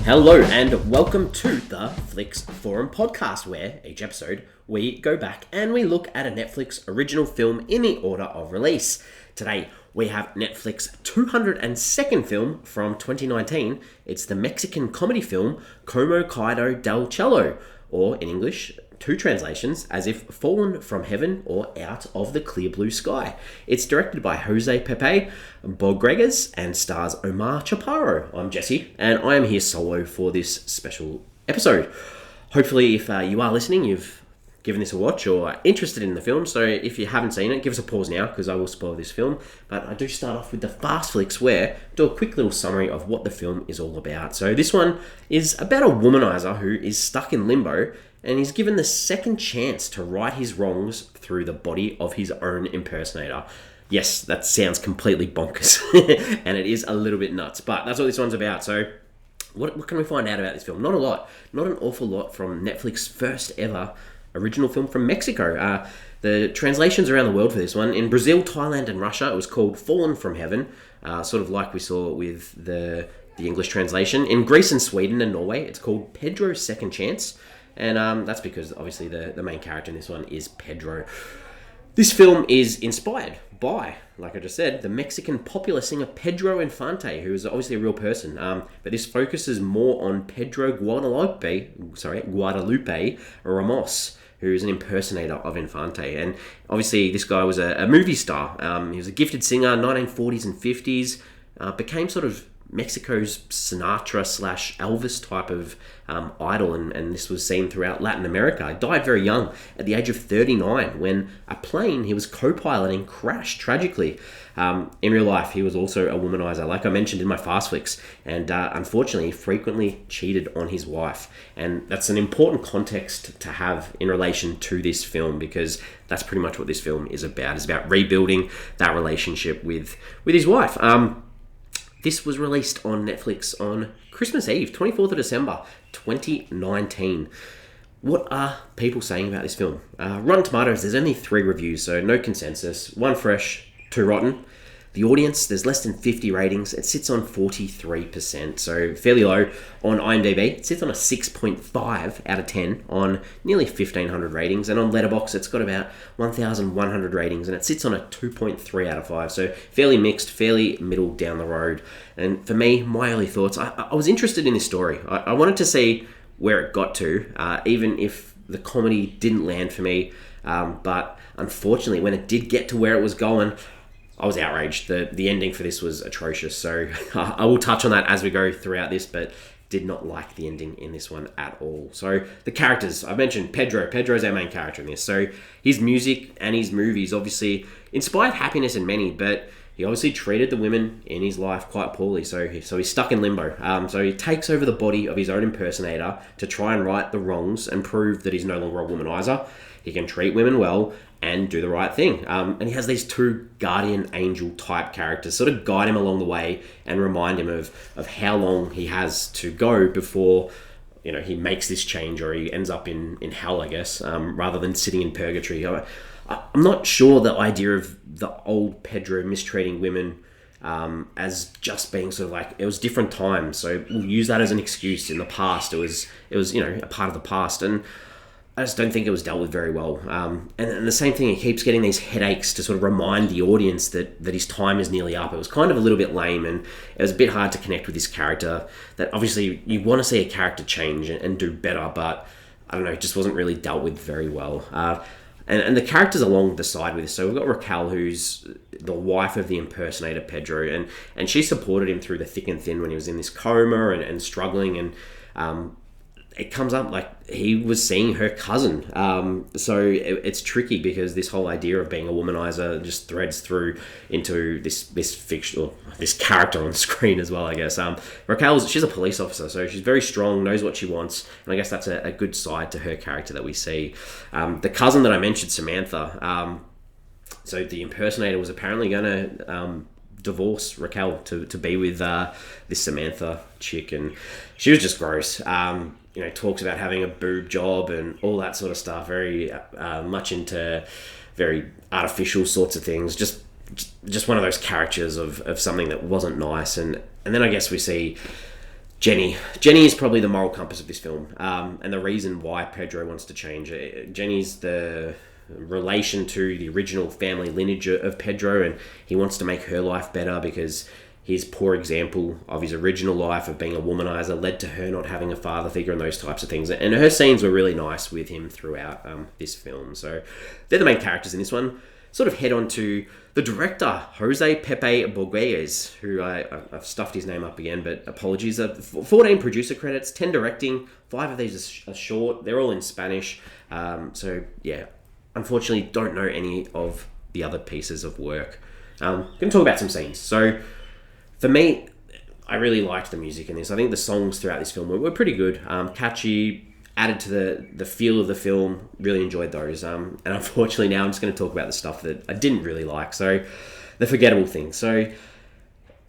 Hello and welcome to the Flix Forum podcast, where each episode we go back and we look at a Netflix original film in the order of release. Today we have Netflix 202nd film from 2019. It's the Mexican comedy film Como Caido del Cielo, or in English, two translations, as if fallen from heaven or out of the clear blue sky. It's directed by José Pepe Bojórquez and stars Omar Chaparro. I'm Jesse, and I am here solo for this special episode. Hopefully, if you are listening, you've given this a watch or are interested in the film. So if you haven't seen it, give us a pause now, because I will spoil this film. But I do start off with the fast flicks, where I do a quick little summary of what the film is all about. So this one is about a womanizer who is stuck in limbo, and he's given the second chance to right his wrongs through the body of his own impersonator. Yes, that sounds completely bonkers, and it is a little bit nuts, but that's what this one's about. So what can we find out about this film? Not a lot. Not an awful lot from Netflix's first ever original film from Mexico. The translations around the world for this one, in Brazil, Thailand, and Russia, it was called Fallen from Heaven, sort of like we saw with the English translation. In Greece and Sweden and Norway, it's called Pedro's Second Chance. And that's because, obviously, the main character in this one is Pedro. This film is inspired by, like I just said, the Mexican popular singer Pedro Infante, who is obviously a real person. But this focuses more on Pedro Guadalupe Ramos, who is an impersonator of Infante. And obviously, this guy was a movie star. He was a gifted singer, 1940s and 50s, became sort of Mexico's Sinatra / Elvis type of idol, and this was seen throughout Latin America. He died very young, at the age of 39, when a plane he was co-piloting crashed tragically. In real life, he was also a womanizer, like I mentioned in my fast flicks, and unfortunately, he frequently cheated on his wife. And that's an important context to have in relation to this film, because that's pretty much what this film is about. It's about rebuilding that relationship with his wife. This was released on Netflix on Christmas Eve, 24th of December, 2019. What are people saying about this film? Rotten Tomatoes, there's only 3 reviews, so no consensus. 1 fresh, 2 rotten. The audience, there's less than 50 ratings. It sits on 43%, so fairly low. On IMDb, it sits on a 6.5 out of 10 on nearly 1,500 ratings. And on Letterboxd, it's got about 1,100 ratings, and it sits on a 2.3 out of 5. So fairly mixed, fairly middle down the road. And for me, my early thoughts, I was interested in this story. I wanted to see where it got to, even if the comedy didn't land for me. But unfortunately, when it did get to where it was going, I was outraged. The ending for this was atrocious. So I will touch on that as we go throughout this, but did not like the ending in this one at all. So the characters, I mentioned Pedro. Pedro's our main character in this. So his music and his movies obviously inspired happiness in many, but he obviously treated the women in his life quite poorly. So he's stuck in limbo. So he takes over the body of his own impersonator to try and right the wrongs and prove that he's no longer a womanizer. He can treat women well and do the right thing. And he has these 2 guardian angel type characters sort of guide him along the way and remind him of how long he has to go before, you know, he makes this change, or he ends up in hell, I guess, rather than sitting in purgatory. I'm not sure the idea of the old Pedro mistreating women as just being sort of like, it was different times, so we'll use that as an excuse. In the past, it was you know, a part of the past, and I just don't think it was dealt with very well. And the same thing, he keeps getting these headaches to sort of remind the audience that his time is nearly up. It was kind of a little bit lame, and it was a bit hard to connect with this character, that obviously you want to see a character change and do better, but I don't know, it just wasn't really dealt with very well. And the characters along the side with this. So we've got Raquel, who's the wife of the impersonator Pedro, and she supported him through the thick and thin when he was in this coma and struggling, and it comes up like he was seeing her cousin. So it's tricky, because this whole idea of being a womanizer just threads through into this fiction, or this character on screen as well, I guess. She's a police officer, so she's very strong, knows what she wants, and I guess that's a good side to her character that we see. The cousin that I mentioned, Samantha, so the impersonator was apparently going to divorce Raquel to be with this Samantha chick, and she was just gross. You know, talks about having a boob job and all that sort of stuff, very much into very artificial sorts of things. Just one of those caricatures of something that wasn't nice. And then I guess we see Jenny. Jenny is probably the moral compass of this film, and the reason why Pedro wants to change. Jenny's the relation to the original family lineage of Pedro, and he wants to make her life better because his poor example of his original life of being a womanizer led to her not having a father figure and those types of things. And her scenes were really nice with him throughout this film. So they're the main characters in this one. Sort of head on to the director, José Pepe Bojórquez, who I've stuffed his name up again, but apologies. 14 producer credits, 10 directing, 5 of these are short. They're all in Spanish. So yeah, unfortunately don't know any of the other pieces of work. Going to talk about some scenes. So for me, I really liked the music in this. I think the songs throughout this film were pretty good, catchy, added to the feel of the film. Really enjoyed those. And unfortunately now I'm just going to talk about the stuff that I didn't really like. So the forgettable things. So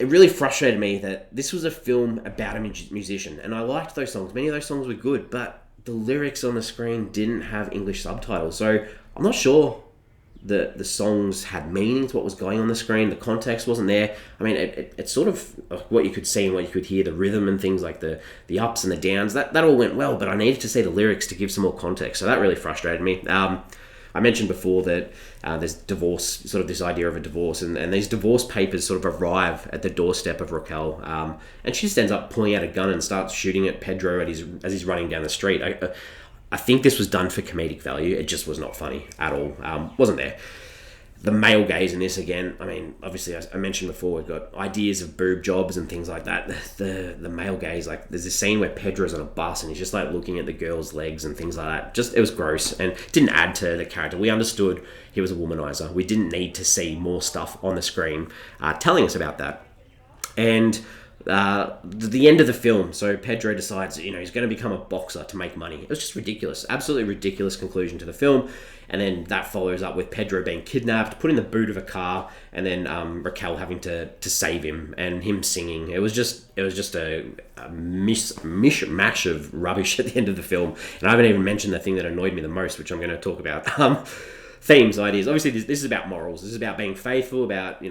it really frustrated me that this was a film about a musician, and I liked those songs. Many of those songs were good, but the lyrics on the screen didn't have English subtitles. So I'm not sure the songs had meaning to what was going on the screen. The context wasn't there. I mean, it's sort of what you could see and what you could hear, the rhythm and things like the ups and the downs. That all went well, but I needed to see the lyrics to give some more context. So that really frustrated me. I mentioned before that there's divorce, sort of this idea of a divorce, and these divorce papers sort of arrive at the doorstep of Raquel, and she just ends up pulling out a gun and starts shooting at Pedro as he's running down the street. I think this was done for comedic value. It just was not funny at all. Wasn't there. The male gaze in this, again, I mean, obviously, as I mentioned before, we've got ideas of boob jobs and things like that. The male gaze, like, there's this scene where Pedro's on a bus and he's just, like, looking at the girl's legs and things like that. Just, it was gross and didn't add to the character. We understood he was a womanizer. We didn't need to see more stuff on the screen telling us about that. And the end of the film, so Pedro decides, he's going to become a boxer to make money. It was just ridiculous, absolutely ridiculous conclusion to the film. And then that follows up with Pedro being kidnapped, put in the boot of a car, and then Raquel having to save him, and him singing. It was just a mishmash of rubbish at the end of the film. And I haven't even mentioned the thing that annoyed me the most, which I'm going to talk about. Themes, ideas. Obviously, this is about morals. This is about being faithful, about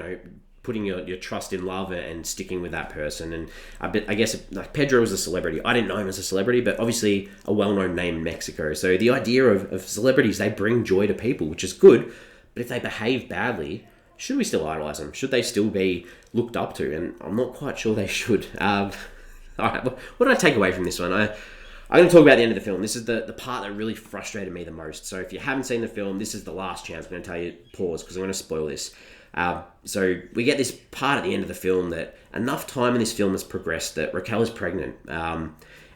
putting your trust in love and sticking with that person. And I guess like Pedro was a celebrity. I didn't know him as a celebrity, but obviously a well-known name in Mexico. So the idea of celebrities, they bring joy to people, which is good. But if they behave badly, should we still idolize them? Should they still be looked up to? And I'm not quite sure they should. All right, what did I take away from this one? I'm going to talk about the end of the film. This is the part that really frustrated me the most. So if you haven't seen the film, this is the last chance. I'm going to tell you, pause, because I'm going to spoil this. So we get this part at the end of the film that enough time in this film has progressed that Raquel is pregnant,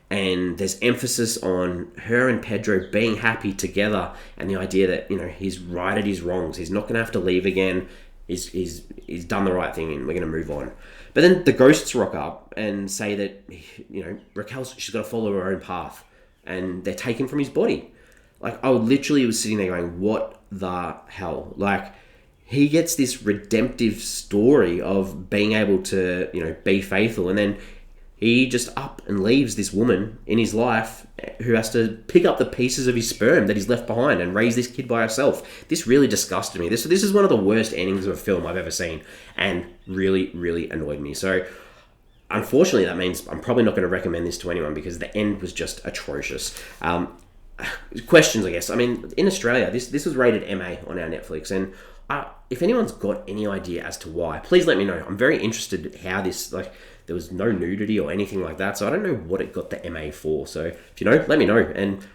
and there's emphasis on her and Pedro being happy together, and the idea that he's righted his wrongs, he's not going to have to leave again, he's done the right thing, and we're going to move on. But then the ghosts rock up and say that she's got to follow her own path, and they're taken from his body. Like, I literally was sitting there going, what the hell? Like, he gets this redemptive story of being able to, be faithful. And then he just up and leaves this woman in his life who has to pick up the pieces of his sperm that he's left behind and raise this kid by herself. This really disgusted me. This is one of the worst endings of a film I've ever seen, and really, really annoyed me. So unfortunately, that means I'm probably not going to recommend this to anyone because the end was just atrocious. Questions, I guess. I mean, in Australia, this was rated MA on our Netflix, and if anyone's got any idea as to why, please let me know. I'm very interested how this, there was no nudity or anything like that, so I don't know what it got the MA for. So if you know, let me know. And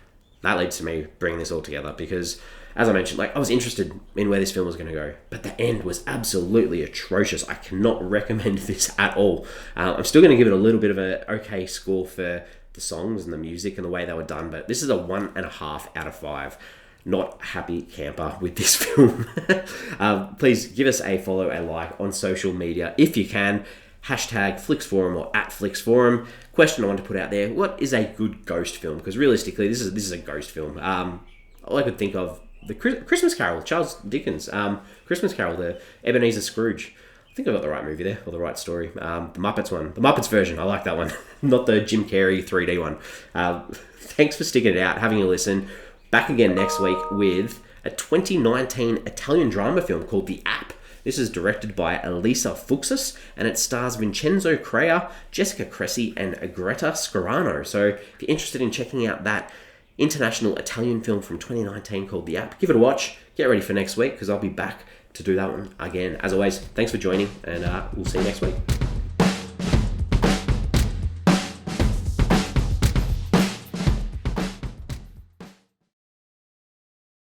that leads to me bringing this all together because, as I mentioned, I was interested in where this film was going to go, but the end was absolutely atrocious. I cannot recommend this at all. I'm still going to give it a little bit of a okay score for the songs and the music and the way they were done, but this is a 1.5 out of 5. Not happy camper with this film. Please give us a follow, a like on social media if you can. Hashtag Flix Forum or @Flix Forum. Question I want to put out there: what is a good ghost film? Because realistically, this is a ghost film. All I could think of, the Christmas Carol, Charles Dickens. Christmas Carol, the Ebenezer Scrooge. I think I got the right movie there, or the right story. The Muppets one, the Muppets version. I like that one, not the Jim Carrey 3D one. Thanks for sticking it out, having a listen. Back again next week with a 2019 Italian drama film called The App. This is directed by Elisa Fuxas, and it stars Vincenzo Crea, Jessica Cresci, and Greta Scarano. So if you're interested in checking out that international Italian film from 2019 called The App, give it a watch. Get ready for next week, because I'll be back to do that one again. As always, thanks for joining, and we'll see you next week.